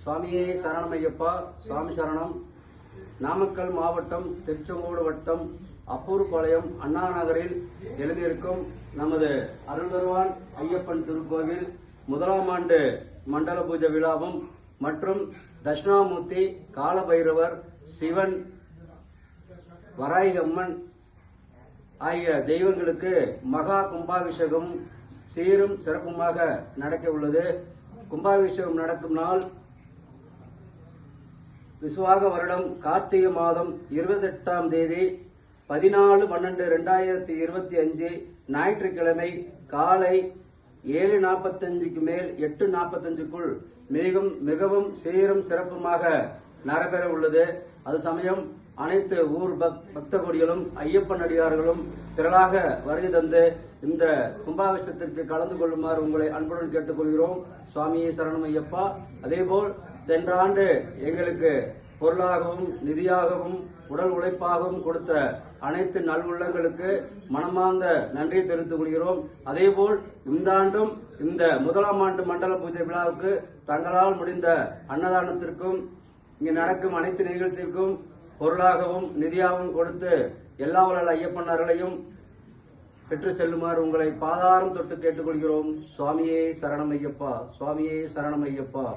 சுவாமியே சரணம் ஐயப்பா. சுவாமி சரணம். நாமக்கல் மாவட்டம் திருச்செங்கோடு வட்டம் அப்பூர்பாளையம் அண்ணா நகரில் எழுதியிருக்கும் நமது அருள்வருவான் ஐயப்பன் திருக்கோவில் முதலாம் ஆண்டு மண்டல பூஜை விழாவும் மற்றும் தட்சிணாமூர்த்தி, காலபைரவர், சிவன், வராயம்மன் ஆகிய தெய்வங்களுக்கு மகா கும்பாபிஷேகம் சீரும் சிறப்புமாக நடக்க உள்ளது. கும்பாபிஷேகம் நடக்கும் நாள் விசுவாக வருடம் கார்த்திகை மாதம் 28ஆம் தேதி 14/12/2025 ஞாயிற்றுக்கிழமை காலை 7:45க்கு மேல் 8:45க்குள் மிகவும் சீரும் சிறப்புமாக நடைபெற உள்ளது. அது சமயம் அனைத்து ஊர் பக்த கொடிகளும் ஐயப்பன் அடியார்களும் திரளாக வருகை தந்து இந்த கும்பாபிஷேகத்திற்கு கலந்து கொள்ளுமாறு உங்களை அன்புடன் கேட்டுக்கொள்கிறோம். சுவாமியே சரணம் ஐயப்பா. அதேபோல் சென்ற ஆண்டு எங்களுக்கு பொருளாகவும் நிதியாகவும் உடல் உழைப்பாகவும் கொடுத்த அனைத்து நல்வுள்ளங்களுக்கு மனமார்ந்த நன்றி தெரிவித்துக் கொள்கிறோம். அதேபோல் இந்த ஆண்டும் இந்த முதலாம் ஆண்டு மண்டல பூஜை விழாவுக்கு தங்களால் முடிந்த அன்னதானத்திற்கும் இங்கு நடக்கும் அனைத்து நிகழ்ச்சிக்கும் பொருளாகவும் நிதியாகவும் கொடுத்து எல்லா வல்ல ஐயப்பன் அருளையும் பெற்று செல்லுமாறு உங்களை பாதாரம் தொட்டு கேட்டுக்கொள்கிறோம். சுவாமியே சரணம் ஐயப்பா. சுவாமியே சரணம் ஐயப்பா.